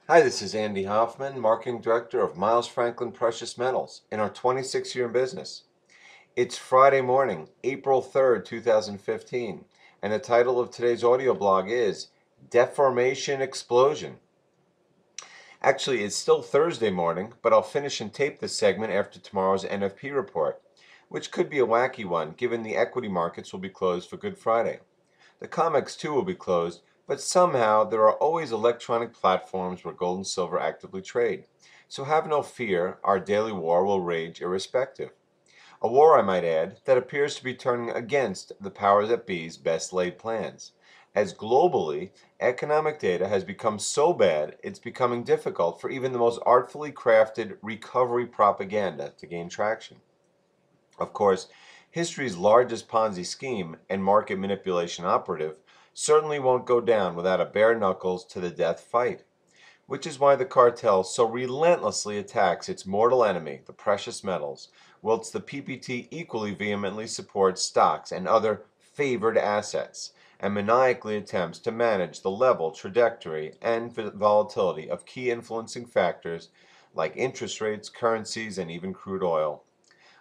Hi, this is Andy Hoffman, Marketing Director of Miles Franklin Precious Metals in our 26th year in business. It's Friday morning, April 3rd, 2015, and the title of today's audio blog is Deformation Explosion. Actually, it's still Thursday morning, but I'll finish and tape this segment after tomorrow's NFP report, which could be a wacky one given the equity markets will be closed for Good Friday. The comics too will be closed, but somehow there are always electronic platforms where gold and silver actively trade. So have no fear, our daily war will rage irrespective. A war, I might add, that appears to be turning against the powers that be's best laid plans. As globally, economic data has become so bad it's becoming difficult for even the most artfully crafted recovery propaganda to gain traction. Of course, history's largest Ponzi scheme and market manipulation operative certainly won't go down without a bare knuckles to the death fight, which is why the cartel so relentlessly attacks its mortal enemy, the precious metals, whilst the PPT equally vehemently supports stocks and other favored assets, and maniacally attempts to manage the level, trajectory, and volatility of key influencing factors like interest rates, currencies, and even crude oil.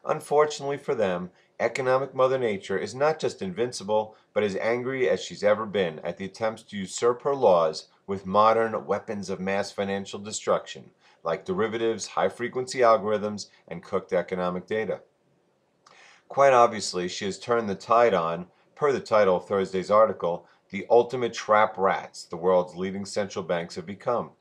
Unfortunately for them, economic Mother Nature is not just invincible, but as angry as she's ever been at the attempts to usurp her laws with modern weapons of mass financial destruction, like derivatives, high-frequency algorithms, and cooked economic data. Quite obviously, she has turned the tide on, per the title of Thursday's article, the ultimate trap rats the world's leading central banks have become.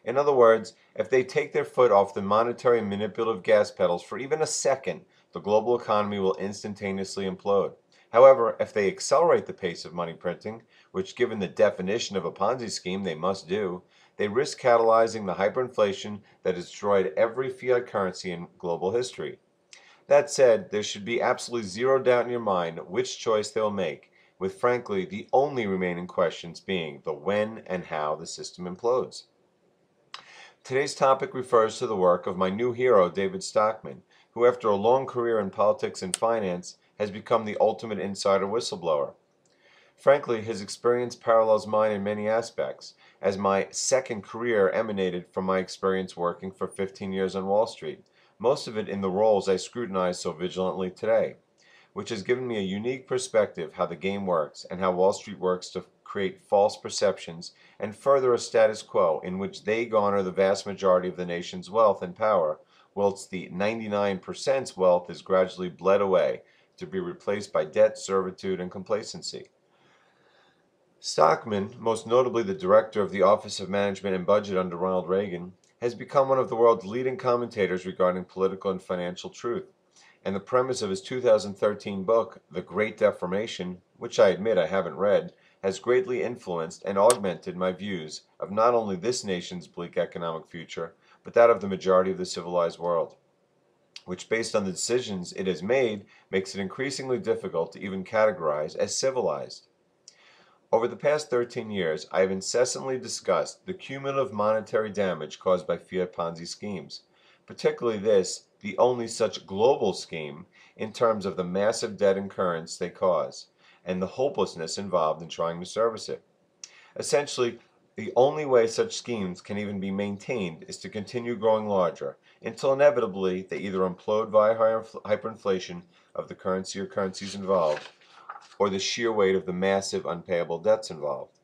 In other words, if they take their foot off the monetary and manipulative gas pedals for even a second, the global economy will instantaneously implode. However, if they accelerate the pace of money printing, which given the definition of a Ponzi scheme they must do, they risk catalyzing the hyperinflation that has destroyed every fiat currency in global history. That said, there should be absolutely zero doubt in your mind which choice they'll make, with frankly the only remaining questions being the when and how the system implodes. Today's topic refers to the work of my new hero, David Stockman, who after a long career in politics and finance has become the ultimate insider whistleblower. Frankly, his experience parallels mine in many aspects, as my second career emanated from my experience working for 15 years on Wall Street, most of it in the roles I scrutinize so vigilantly today, which has given me a unique perspective how the game works and how Wall Street works to create false perceptions and further a status quo in which they garner the vast majority of the nation's wealth and power, whilst the 99% wealth is gradually bled away to be replaced by debt, servitude, and complacency. Stockman, most notably the director of the Office of Management and Budget under Ronald Reagan, has become one of the world's leading commentators regarding political and financial truth, and the premise of his 2013 book, The Great Deformation, which I admit I haven't read, has greatly influenced and augmented my views of not only this nation's bleak economic future, but that of the majority of the civilized world, which based on the decisions it has made makes it increasingly difficult to even categorize as civilized. Over the past 13 years, I have incessantly discussed the cumulative monetary damage caused by fiat Ponzi schemes, particularly this, the only such global scheme, in terms of the massive debt incurrence they cause, and the hopelessness involved in trying to service it. Essentially, the only way such schemes can even be maintained is to continue growing larger, until inevitably they either implode via hyperinflation of the currency or currencies involved, or the sheer weight of the massive unpayable debts involved.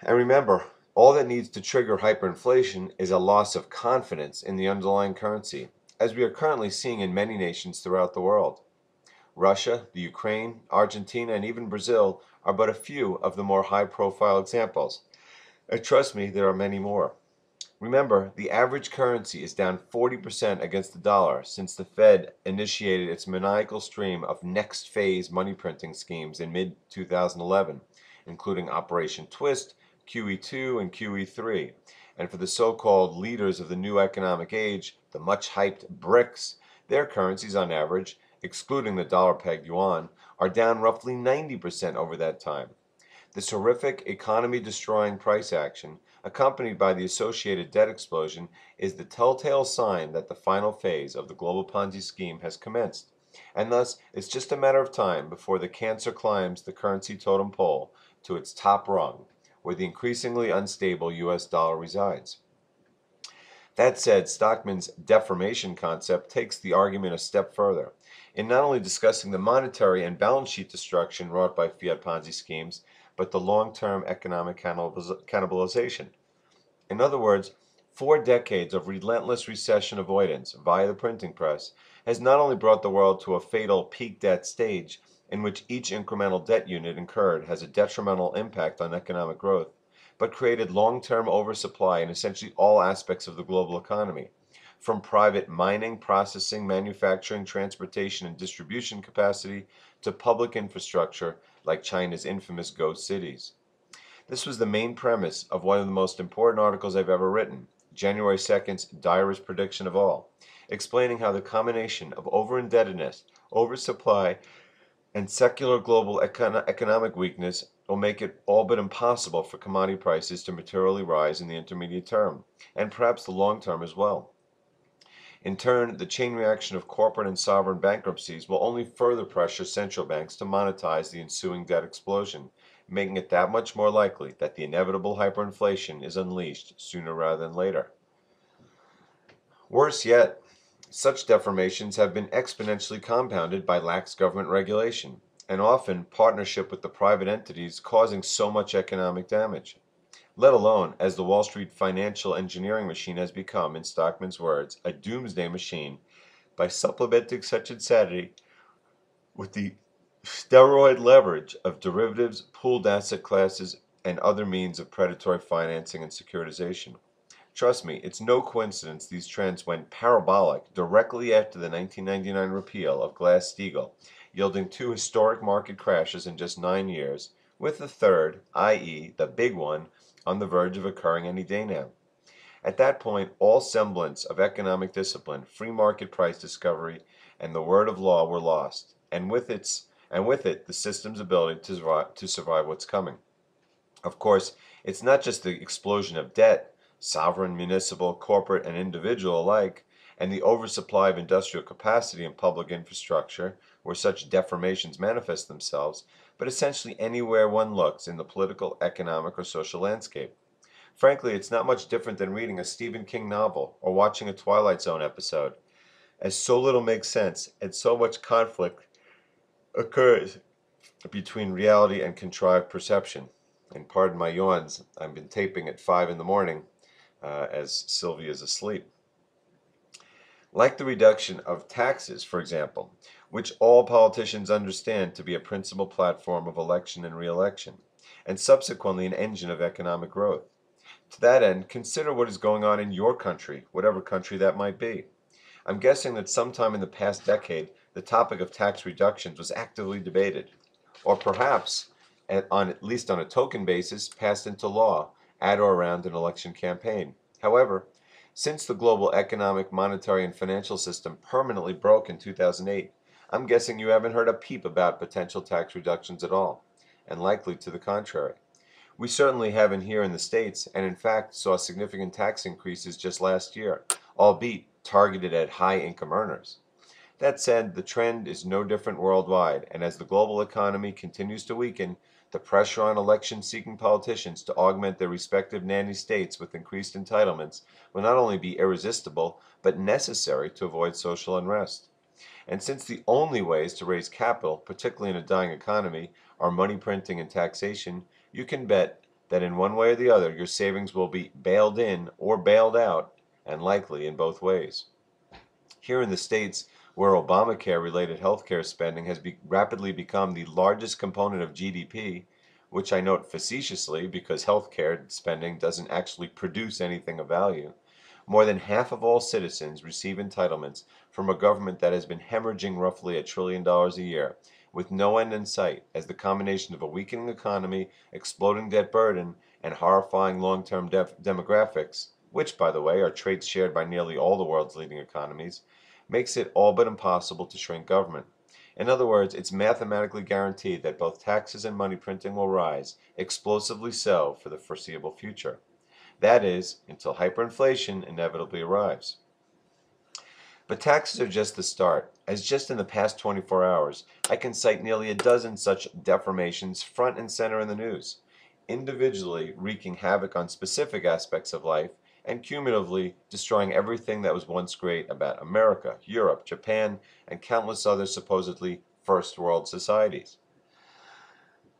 And remember, all that needs to trigger hyperinflation is a loss of confidence in the underlying currency, as we are currently seeing in many nations throughout the world. Russia, the Ukraine, Argentina, and even Brazil are but a few of the more high-profile examples. And trust me, there are many more. Remember, the average currency is down 40% against the dollar since the Fed initiated its maniacal stream of next phase money printing schemes in mid 2011, including Operation Twist, QE2, and QE3. And for the so-called leaders of the new economic age, the much hyped BRICS, their currencies on average, excluding the dollar-pegged yuan, are down roughly 90% over that time. This horrific economy-destroying price action, accompanied by the associated debt explosion, is the telltale sign that the final phase of the global Ponzi scheme has commenced, and thus it's just a matter of time before the cancer climbs the currency totem pole to its top rung, where the increasingly unstable U.S. dollar resides. That said, Stockman's deformation concept takes the argument a step further, in not only discussing the monetary and balance sheet destruction wrought by fiat Ponzi schemes, but the long-term economic cannibalization. In other words, 4 decades of relentless recession avoidance via the printing press has not only brought the world to a fatal peak debt stage in which each incremental debt unit incurred has a detrimental impact on economic growth, but created long-term oversupply in essentially all aspects of the global economy, from private mining, processing, manufacturing, transportation, and distribution capacity to public infrastructure like China's infamous ghost cities. This was the main premise of one of the most important articles I've ever written, January 2nd's direst prediction of all, explaining how the combination of over-indebtedness, oversupply, and secular global economic weakness will make it all but impossible for commodity prices to materially rise in the intermediate term, and perhaps the long term as well. In turn, the chain reaction of corporate and sovereign bankruptcies will only further pressure central banks to monetize the ensuing debt explosion, making it that much more likely that the inevitable hyperinflation is unleashed sooner rather than later. Worse yet, such deformations have been exponentially compounded by lax government regulation, and often partnership with the private entities causing so much economic damage. Let alone as the Wall Street financial engineering machine has become, in Stockman's words, a doomsday machine by supplementing such insanity with the steroid leverage of derivatives, pooled asset classes, and other means of predatory financing and securitization. Trust me, it's no coincidence these trends went parabolic directly after the 1999 repeal of Glass-Steagall, yielding 2 historic market crashes in just 9 years, with the third, i.e., the big one, on the verge of occurring any day now. At that point, all semblance of economic discipline, free market price discovery, and the word of law were lost, and with it the system's ability to survive what's coming. Of course, it's not just the explosion of debt, sovereign, municipal, corporate, and individual alike, and the oversupply of industrial capacity and public infrastructure where such deformations manifest themselves, but essentially anywhere one looks in the political, economic, or social landscape. Frankly, it's not much different than reading a Stephen King novel or watching a Twilight Zone episode, as so little makes sense and so much conflict occurs between reality and contrived perception. And pardon my yawns, I've been taping at 5 in the morning as Sylvia is asleep. Like the reduction of taxes, for example, which all politicians understand to be a principal platform of election and re-election, and subsequently an engine of economic growth. To that end, consider what is going on in your country, whatever country that might be. I'm guessing that sometime in the past decade, the topic of tax reductions was actively debated, or perhaps, at least on a token basis, passed into law at or around an election campaign. However, since the global economic, monetary, and financial system permanently broke in 2008, I'm guessing you haven't heard a peep about potential tax reductions at all, and likely to the contrary. We certainly haven't here in the States, and in fact saw significant tax increases just last year, albeit targeted at high-income earners. That said, the trend is no different worldwide, and as the global economy continues to weaken, the pressure on election-seeking politicians to augment their respective nanny states with increased entitlements will not only be irresistible, but necessary to avoid social unrest. And since the only ways to raise capital, particularly in a dying economy, are money printing and taxation, you can bet that in one way or the other your savings will be bailed in or bailed out, and likely in both ways. Here in the States, where Obamacare-related healthcare spending has rapidly become the largest component of GDP, which I note facetiously because healthcare spending doesn't actually produce anything of value, more than half of all citizens receive entitlements from a government that has been hemorrhaging roughly $1 trillion a year, with no end in sight, as the combination of a weakening economy, exploding debt burden, and horrifying long-term demographics, which, by the way, are traits shared by nearly all the world's leading economies, makes it all but impossible to shrink government. In other words, it's mathematically guaranteed that both taxes and money printing will rise, explosively so, for the foreseeable future. That is, until hyperinflation inevitably arrives. But taxes are just the start, as just in the past 24 hours, I can cite nearly a dozen such deformations front and center in the news. individually wreaking havoc on specific aspects of life and cumulatively destroying everything that was once great about America, Europe, Japan, and countless other supposedly first world societies.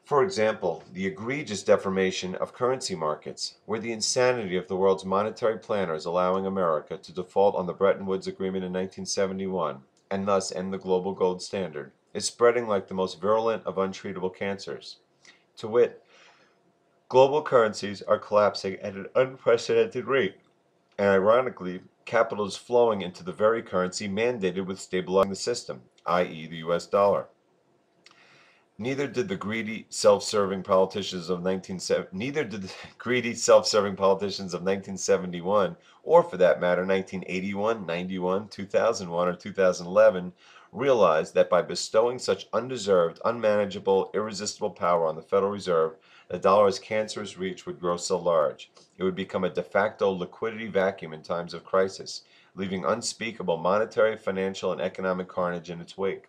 For example, the egregious deformation of currency markets, where the insanity of the world's monetary planners allowing America to default on the Bretton Woods Agreement in 1971 and thus end the global gold standard, is spreading like the most virulent of untreatable cancers. To wit, global currencies are collapsing at an unprecedented rate, and ironically, capital is flowing into the very currency mandated with stabilizing the system, i.e. the US dollar. Neither did the greedy, self-serving politicians of 1971, or for that matter 1981, 91, 2001, or 2011, realize that by bestowing such undeserved, unmanageable, irresistible power on the Federal Reserve, the dollar's cancerous reach would grow so large. It would become a de facto liquidity vacuum in times of crisis, leaving unspeakable monetary, financial, and economic carnage in its wake.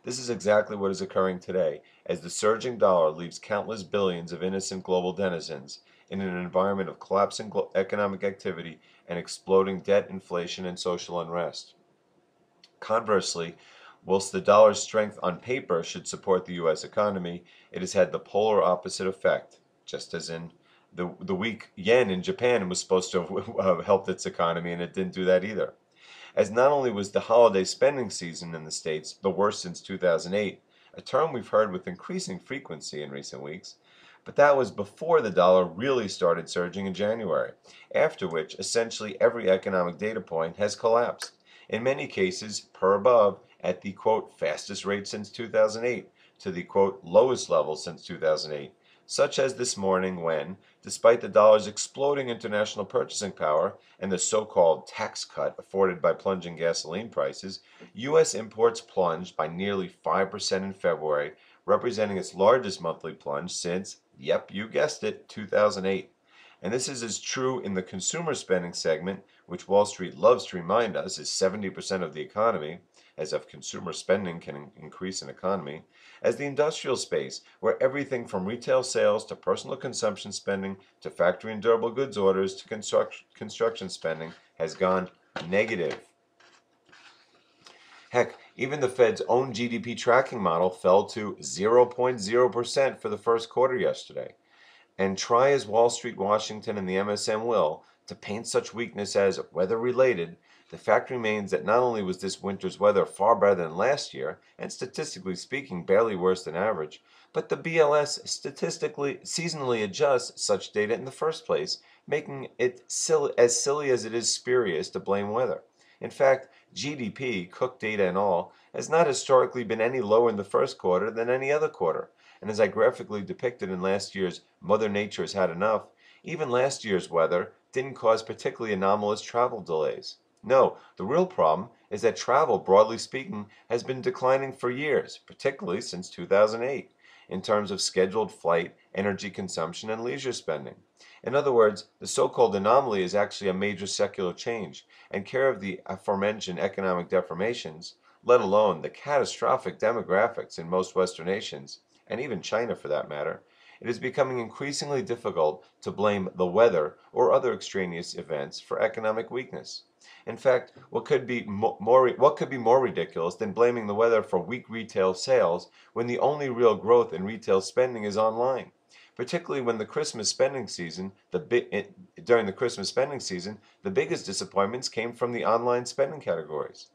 This is exactly what is occurring today, as the surging dollar leaves countless billions of innocent global denizens in an environment of collapsing economic activity and exploding debt, inflation, and social unrest. Conversely, whilst the dollar's strength on paper should support the U.S. economy, it has had the polar opposite effect, just as in the weak yen in Japan was supposed to have helped its economy, and it didn't do that either. As not only was the holiday spending season in the States the worst since 2008, a term we've heard with increasing frequency in recent weeks, but that was before the dollar really started surging in January, after which essentially every economic data point has collapsed, in many cases per above at the quote fastest rate since 2008 to the quote lowest level since 2008, such as this morning when, despite the dollar's exploding international purchasing power and the so-called tax cut afforded by plunging gasoline prices, U.S. imports plunged by nearly 5% in February, representing its largest monthly plunge since, yep, you guessed it, 2008. And this is as true in the consumer spending segment, which Wall Street loves to remind us is 70% of the economy, as if consumer spending can increase an economy, as the industrial space, where everything from retail sales to personal consumption spending to factory and durable goods orders to construction spending has gone negative. Heck, even the Fed's own GDP tracking model fell to 0.0% for the first quarter yesterday. And try as Wall Street, Washington, and the MSM will to paint such weakness as weather-related, the fact remains that not only was this winter's weather far better than last year, and statistically speaking barely worse than average, but the BLS statistically seasonally adjusts such data in the first place, making it silly as it is spurious to blame weather. In fact, GDP, cooked data and all, has not historically been any lower in the first quarter than any other quarter. And as I graphically depicted in last year's Mother Nature Has Had Enough, even last year's weather didn't cause particularly anomalous travel delays. No, the real problem is that travel, broadly speaking, has been declining for years, particularly since 2008, in terms of scheduled flight, energy consumption, and leisure spending. In other words, the so-called anomaly is actually a major secular change, and care of the aforementioned economic deformations, let alone the catastrophic demographics in most Western nations, and even China for that matter, it is becoming increasingly difficult to blame the weather or other extraneous events for economic weakness. In fact, what could be more ridiculous than blaming the weather for weak retail sales when the only real growth in retail spending is online? Particularly when the Christmas spending season, during the Christmas spending season, the biggest disappointments came from the online spending categories.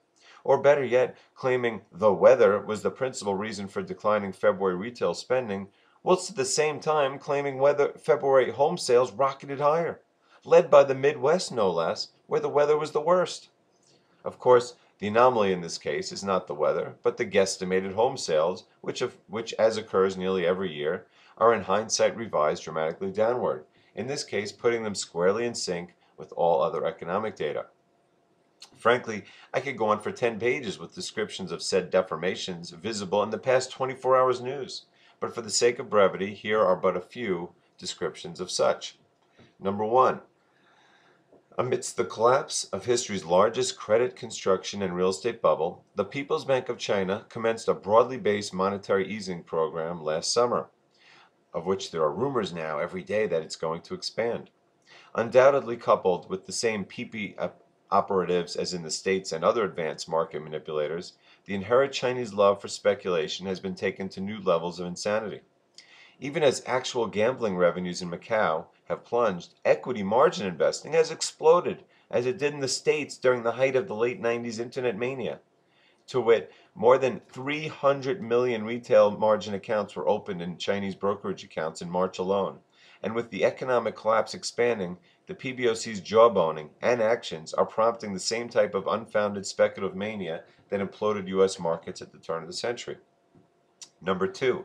Or better yet, claiming the weather was the principal reason for declining February retail spending, whilst at the same time claiming February home sales rocketed higher, led by the Midwest no less, where the weather was the worst. Of course, the anomaly in this case is not the weather, but the guesstimated home sales, which as occurs nearly every year, are in hindsight revised dramatically downward, in this case putting them squarely in sync with all other economic data. Frankly, I could go on for 10 pages with descriptions of said deformations visible in the past 24 hours news, but for the sake of brevity, here are but a few descriptions of such. Number 1. Amidst the collapse of history's largest credit, construction, and real estate bubble, the People's Bank of China commenced a broadly based monetary easing program last summer. of which there are rumors now every day that it's going to expand. Undoubtedly coupled with the same PP operatives as in the States and other advanced market manipulators, the inherent Chinese love for speculation has been taken to new levels of insanity. Even as actual gambling revenues in Macau have plunged, equity margin investing has exploded, as it did in the States during the height of the late 90s internet mania. To wit, more than 300 million retail margin accounts were opened in Chinese brokerage accounts in March alone. And with the economic collapse expanding, the PBOC's jawboning and actions are prompting the same type of unfounded speculative mania that imploded U.S. markets at the turn of the century. Number two,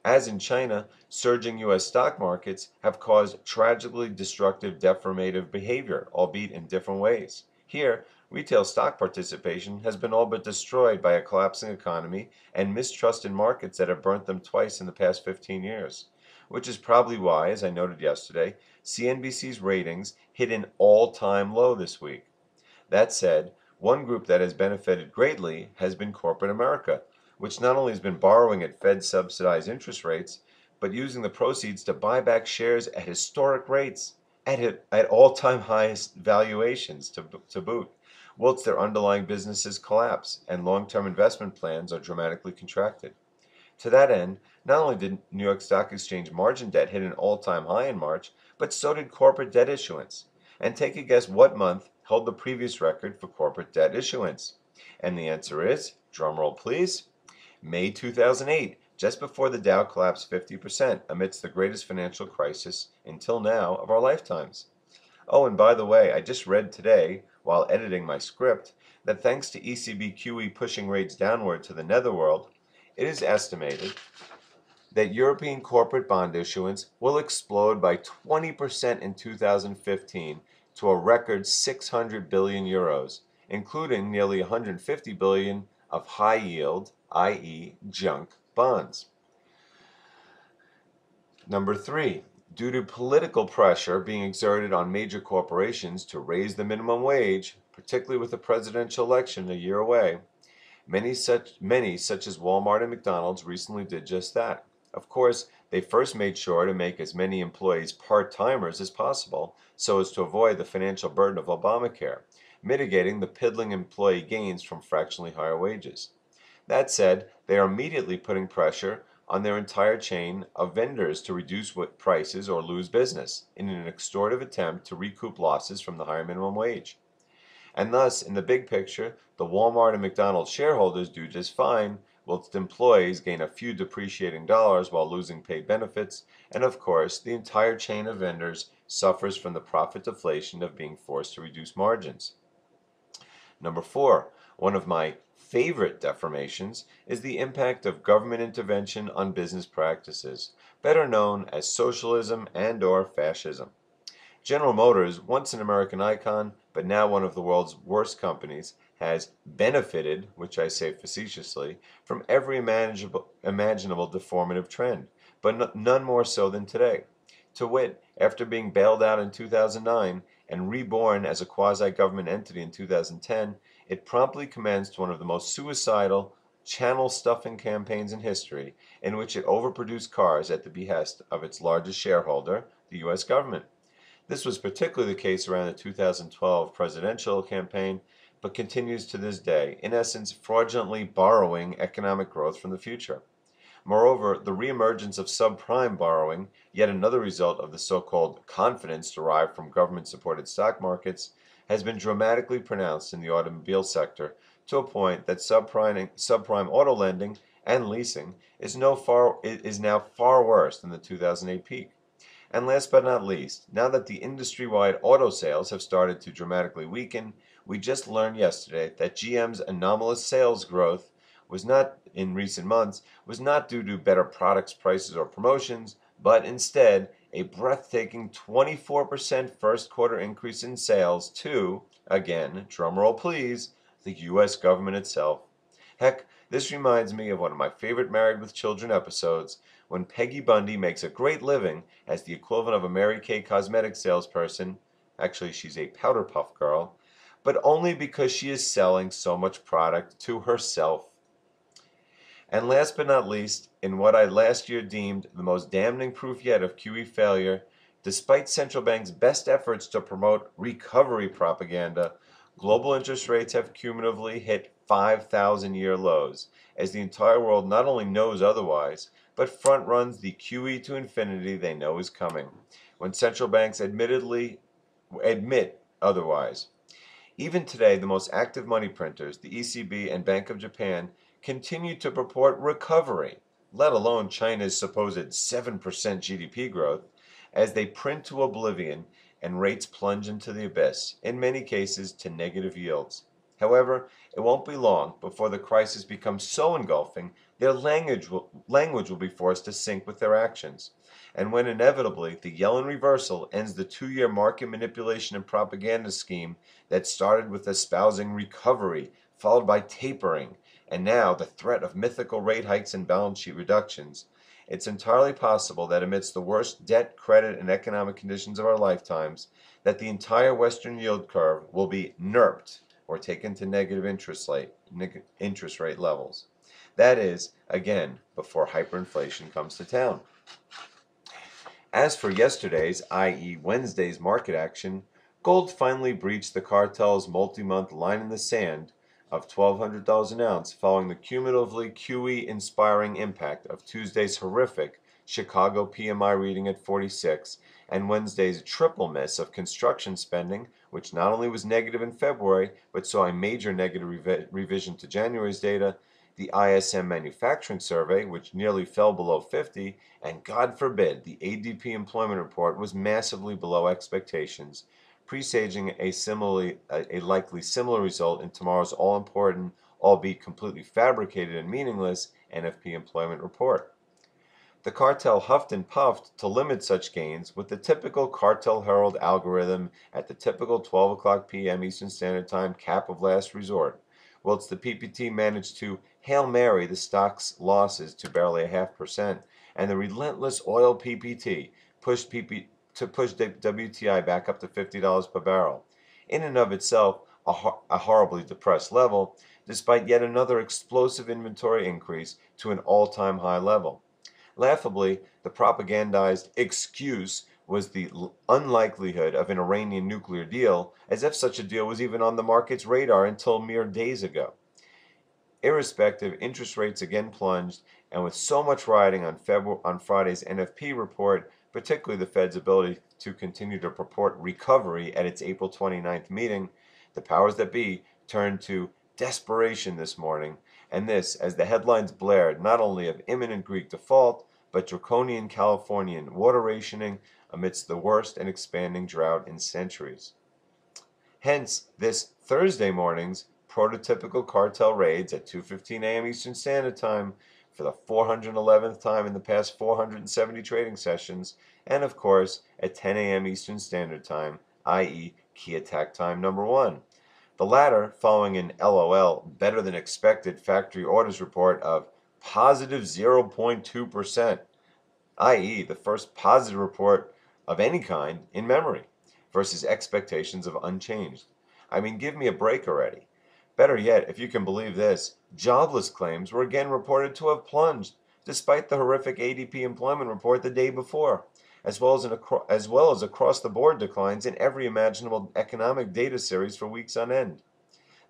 as in China, surging U.S. stock markets have caused tragically destructive deformative behavior, albeit in different ways. Here, retail stock participation has been all but destroyed by a collapsing economy and mistrust in markets that have burnt them twice in the past 15 years. Which is probably why, as I noted yesterday, CNBC's ratings hit an all-time low this week. That said, one group that has benefited greatly has been corporate America, which not only has been borrowing at Fed-subsidized interest rates, but using the proceeds to buy back shares at historic rates, at all-time highest valuations to boot, whilst their underlying businesses collapse and long-term investment plans are dramatically contracted. To that end, not only did New York Stock Exchange margin debt hit an all-time high in March, but so did corporate debt issuance. And take a guess what month held the previous record for corporate debt issuance. And the answer is, drumroll please, May 2008, just before the Dow collapsed 50% amidst the greatest financial crisis until now of our lifetimes. Oh, and by the way, I just read today, while editing my script, that thanks to ECB QE pushing rates downward to the netherworld, it is estimated that European corporate bond issuance will explode by 20% in 2015 to a record 600 billion euros, including nearly 150 billion of high yield, i.e. junk, bonds. Number three, due to political pressure being exerted on major corporations to raise the minimum wage, particularly with the presidential election a year away, Many such as Walmart and McDonald's recently did just that. Of course, they first made sure to make as many employees part-timers as possible so as to avoid the financial burden of Obamacare, mitigating the piddling employee gains from fractionally higher wages. That said, they are immediately putting pressure on their entire chain of vendors to reduce prices or lose business in an extortive attempt to recoup losses from the higher minimum wage. And thus, in the big picture, the Walmart and McDonald's shareholders do just fine, whilst employees gain a few depreciating dollars while losing paid benefits, and of course, the entire chain of vendors suffers from the profit deflation of being forced to reduce margins. Number four, one of my favorite deformations is the impact of government intervention on business practices, better known as socialism and/or fascism. General Motors, once an American icon, but now one of the world's worst companies, has benefited, which I say facetiously, from every imaginable deformative trend, but none more so than today. To wit, after being bailed out in 2009 and reborn as a quasi-government entity in 2010, it promptly commenced one of the most suicidal, channel-stuffing campaigns in history, in which it overproduced cars at the behest of its largest shareholder, the U.S. government. This was particularly the case around the 2012 presidential campaign, but continues to this day, in essence fraudulently borrowing economic growth from the future. Moreover, the reemergence of subprime borrowing, yet another result of the so-called confidence derived from government-supported stock markets, has been dramatically pronounced in the automobile sector to a point that subprime auto lending and leasing is now far worse than the 2008 peak. And last but not least, now that the industry-wide auto sales have started to dramatically weaken, we just learned yesterday that GM's anomalous sales growth in recent months was not due to better products, prices, or promotions, but instead a breathtaking 24% first quarter increase in sales to, again, drumroll please, the U.S. government itself. Heck, this reminds me of one of my favorite Married with Children episodes, when Peggy Bundy makes a great living as the equivalent of a Mary Kay cosmetic salesperson. Actually, she's a powder puff girl, but only because she is selling so much product to herself. And last but not least, in what I last year deemed the most damning proof yet of QE failure, despite central banks' best efforts to promote recovery propaganda, global interest rates have cumulatively hit 5,000-year lows, as the entire world not only knows otherwise, but front-runs the QE to infinity they know is coming, when central banks admit otherwise. Even today, the most active money printers, the ECB and Bank of Japan, continue to purport recovery, let alone China's supposed 7% GDP growth, as they print to oblivion and rates plunge into the abyss, in many cases to negative yields. However, it won't be long before the crisis becomes so engulfing their language will be forced to sync with their actions. And when inevitably the Yellen reversal ends the 2-year market manipulation and propaganda scheme that started with espousing recovery, followed by tapering, and now the threat of mythical rate hikes and balance sheet reductions, it's entirely possible that amidst the worst debt, credit, and economic conditions of our lifetimes, that the entire Western yield curve will be NERPed, or taken to negative interest rate levels. That is, again, before hyperinflation comes to town. As for yesterday's, i.e. Wednesday's market action, gold finally breached the cartel's multi-month line in the sand of $1,200 an ounce following the cumulatively QE-inspiring impact of Tuesday's horrific Chicago PMI reading at 46 and Wednesday's triple miss of construction spending, which not only was negative in February but saw a major negative revision to January's data, the ISM manufacturing survey, which nearly fell below 50, and God forbid, the ADP employment report was massively below expectations, presaging a likely similar result in tomorrow's all-important, albeit completely fabricated and meaningless, NFP employment report. The cartel huffed and puffed to limit such gains with the typical Cartel Herald algorithm at the typical 12 o'clock p.m. Eastern Standard Time cap of last resort, whilst the PPT managed to Hail Mary the stock's losses to barely 0.5%, and the relentless oil PPT pushed WTI back up to $50 per barrel, in and of itself a horribly depressed level, despite yet another explosive inventory increase to an all-time high level. Laughably, the propagandized excuse was the unlikelihood of an Iranian nuclear deal, as if such a deal was even on the market's radar until mere days ago. Irrespective, interest rates again plunged, and with so much riding on Friday's NFP report, particularly the Fed's ability to continue to purport recovery at its April 29th meeting, the powers that be turned to desperation this morning, and this as the headlines blared not only of imminent Greek default, but draconian Californian water rationing amidst the worst and expanding drought in centuries. Hence, this Thursday morning's prototypical cartel raids at 2:15 a.m. Eastern Standard Time for the 411th time in the past 470 trading sessions, and of course at 10 a.m. Eastern Standard Time, i.e. key attack time number 1. The latter following an LOL better than expected factory orders report of positive 0.2%, i.e. the first positive report of any kind in memory, versus expectations of unchanged. I mean, give me a break already. Better yet, if you can believe this, jobless claims were again reported to have plunged, despite the horrific ADP employment report the day before, as well as across-the-board declines in every imaginable economic data series for weeks on end.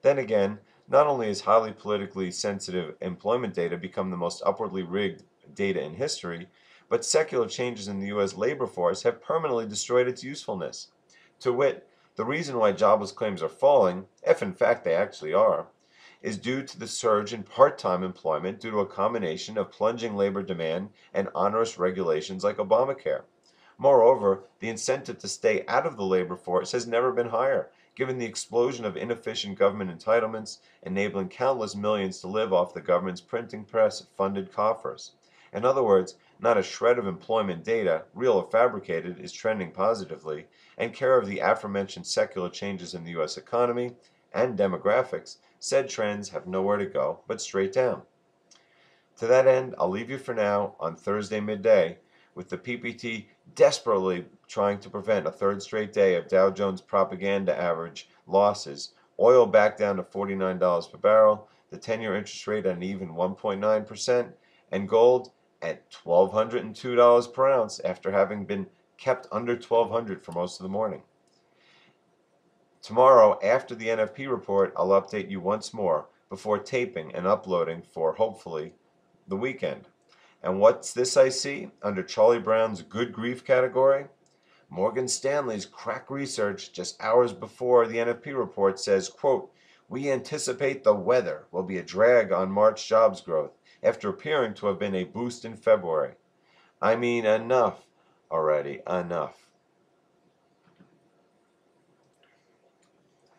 Then again, not only has highly politically sensitive employment data become the most upwardly rigged data in history, but secular changes in the U.S. labor force have permanently destroyed its usefulness. To wit, the reason why jobless claims are falling, if in fact they actually are, is due to the surge in part-time employment due to a combination of plunging labor demand and onerous regulations like Obamacare. Moreover, the incentive to stay out of the labor force has never been higher, given the explosion of inefficient government entitlements, enabling countless millions to live off the government's printing press-funded coffers. In other words, not a shred of employment data, real or fabricated, is trending positively, and care of the aforementioned secular changes in the U.S. economy and demographics, said trends have nowhere to go but straight down. To that end, I'll leave you for now on Thursday midday, with the PPT desperately trying to prevent a third straight day of Dow Jones propaganda average losses, oil back down to $49 per barrel, the 10-year interest rate at an even 1.9%, and gold at $1,202 per ounce after having been kept under $1,200 for most of the morning. Tomorrow, after the NFP report, I'll update you once more before taping and uploading for, hopefully, the weekend. And what's this I see under Charlie Brown's good grief category? Morgan Stanley's crack research just hours before the NFP report says, quote, "We anticipate the weather will be a drag on March jobs growth after appearing to have been a boost in February." I mean, enough already, enough.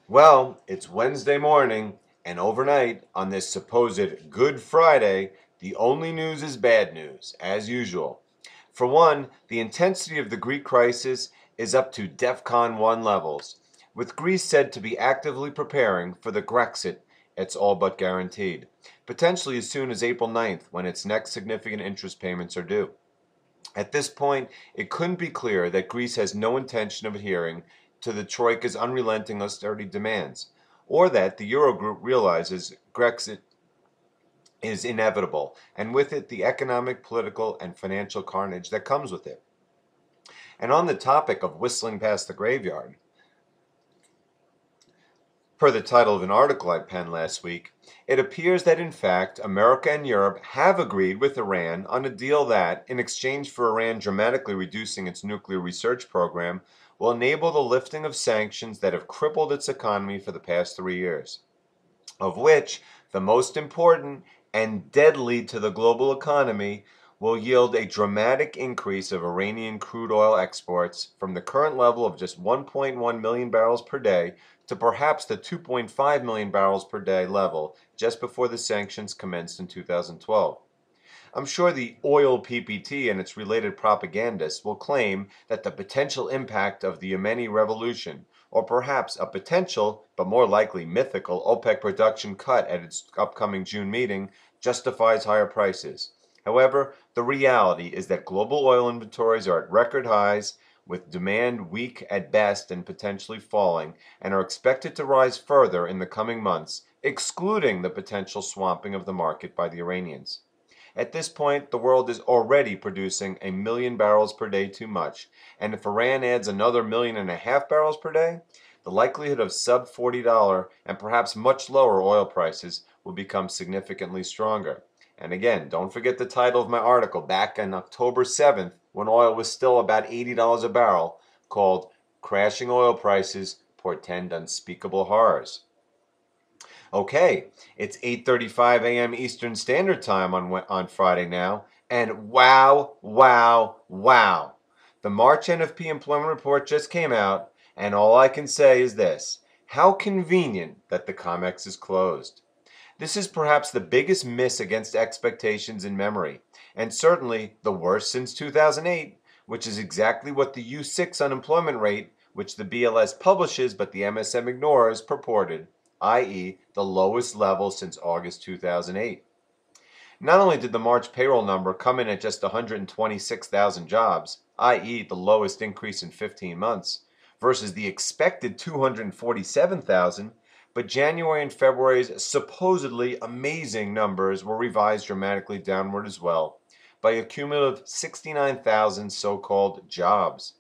Well, it's Wednesday morning, and overnight on this supposed Good Friday, the only news is bad news, as usual. For one, the intensity of the Greek crisis is up to DEFCON 1 levels, with Greece said to be actively preparing for the Grexit it's all but guaranteed, potentially as soon as April 9th when its next significant interest payments are due. At this point, it couldn't be clearer that Greece has no intention of adhering to the Troika's unrelenting austerity demands, or that the Eurogroup realizes Grexit is inevitable, and with it the economic, political, and financial carnage that comes with it. And on the topic of whistling past the graveyard, per the title of an article I penned last week, it appears that in fact America and Europe have agreed with Iran on a deal that, in exchange for Iran dramatically reducing its nuclear research program, will enable the lifting of sanctions that have crippled its economy for the past 3 years, of which the most important and deadly to the global economy will yield a dramatic increase of Iranian crude oil exports from the current level of just 1.1 million barrels per day to perhaps the 2.5 million barrels per day level just before the sanctions commenced in 2012. I'm sure the oil PPT and its related propagandists will claim that the potential impact of the Yemeni revolution, or perhaps a potential, but more likely mythical, OPEC production cut at its upcoming June meeting, justifies higher prices. However, the reality is that global oil inventories are at record highs, with demand weak at best and potentially falling, and are expected to rise further in the coming months, excluding the potential swamping of the market by the Iranians. At this point, the world is already producing 1 million barrels per day too much, and if Iran adds another 1.5 million barrels per day, the likelihood of sub-$40 and perhaps much lower oil prices will become significantly stronger. And again, don't forget the title of my article back on October 7th, when oil was still about $80 a barrel, called "Crashing Oil Prices Portend Unspeakable Horrors." Okay, it's 8:35 a.m. Eastern Standard Time on Friday now, and wow, wow, wow. The March NFP employment report just came out, and all I can say is this: how convenient that the COMEX is closed. This is perhaps the biggest miss against expectations in memory, and certainly the worst since 2008, which is exactly what the U6 unemployment rate, which the BLS publishes but the MSM ignores, purported, i.e., the lowest level since August 2008. Not only did the March payroll number come in at just 126,000 jobs, i.e., the lowest increase in 15 months, versus the expected 247,000, but January and February's supposedly amazing numbers were revised dramatically downward as well, by a cumulative 69,000 so-called jobs.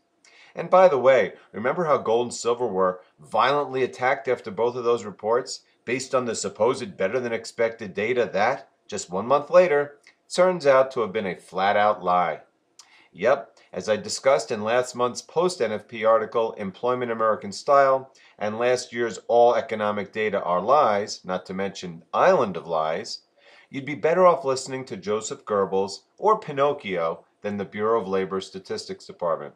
And by the way, remember how gold and silver were violently attacked after both of those reports, based on the supposed better-than-expected data that, just 1 month later, turns out to have been a flat-out lie? Yep, as I discussed in last month's post-NFP article, Employment American Style, and last year's All Economic Data Are Lies, not to mention Island of Lies, you'd be better off listening to Joseph Goebbels or Pinocchio than the Bureau of Labor Statistics Department.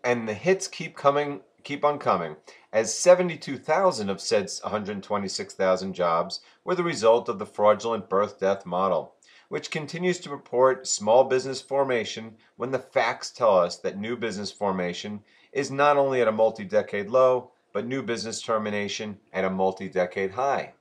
And the hits keep on coming, as 72,000 of said 126,000 jobs were the result of the fraudulent birth-death model, which continues to report small business formation when the facts tell us that new business formation is not only at a multi-decade low, but new business termination at a multi-decade high.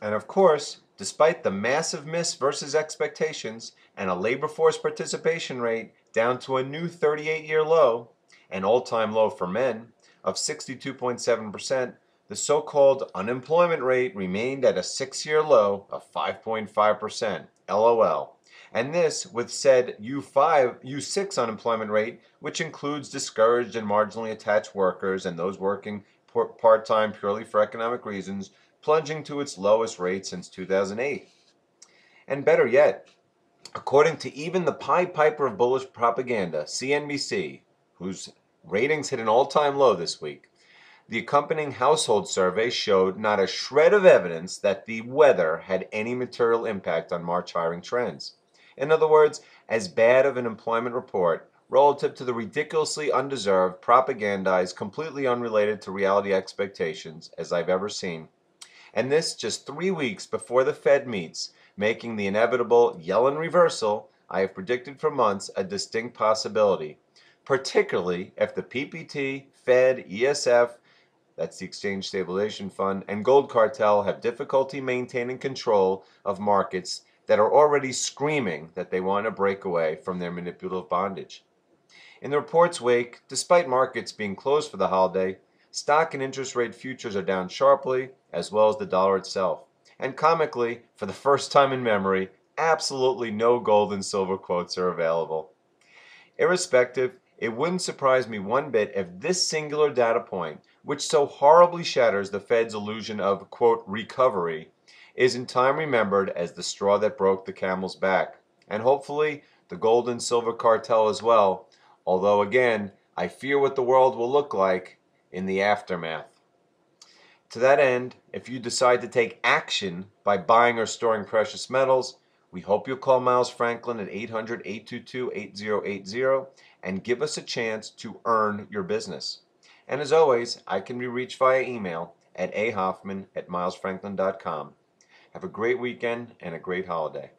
And of course, despite the massive miss versus expectations and a labor force participation rate down to a new 38-year low, an all-time low for men, of 62.7%, The so-called unemployment rate remained at a 6-year low of 5.5%, LOL. And this with said U6 unemployment rate, which includes discouraged and marginally attached workers and those working part-time purely for economic reasons, plunging to its lowest rate since 2008. And better yet, according to even the Pied Piper of bullish propaganda, CNBC, whose ratings hit an all-time low this week, the accompanying household survey showed not a shred of evidence that the weather had any material impact on March hiring trends. In other words, as bad of an employment report relative to the ridiculously undeserved, propagandized, completely unrelated to reality expectations as I've ever seen. And this just 3 weeks before the Fed meets, making the inevitable Yellen reversal I have predicted for months a distinct possibility, particularly if the PPT, Fed, ESF, that's the Exchange Stabilization Fund, and Gold Cartel have difficulty maintaining control of markets that are already screaming that they want to break away from their manipulative bondage. In the report's wake, despite markets being closed for the holiday, stock and interest rate futures are down sharply, as well as the dollar itself. And comically, for the first time in memory, absolutely no gold and silver quotes are available. Irrespective, it wouldn't surprise me one bit if this singular data point, which so horribly shatters the Fed's illusion of, quote, recovery, is in time remembered as the straw that broke the camel's back, and hopefully the gold and silver cartel as well, although again, I fear what the world will look like in the aftermath. To that end, if you decide to take action by buying or storing precious metals, we hope you'll call Miles Franklin at 800-822-8080 and give us a chance to earn your business. And as always, I can be reached via email at ahoffman@milesfranklin.com. Have a great weekend and a great holiday.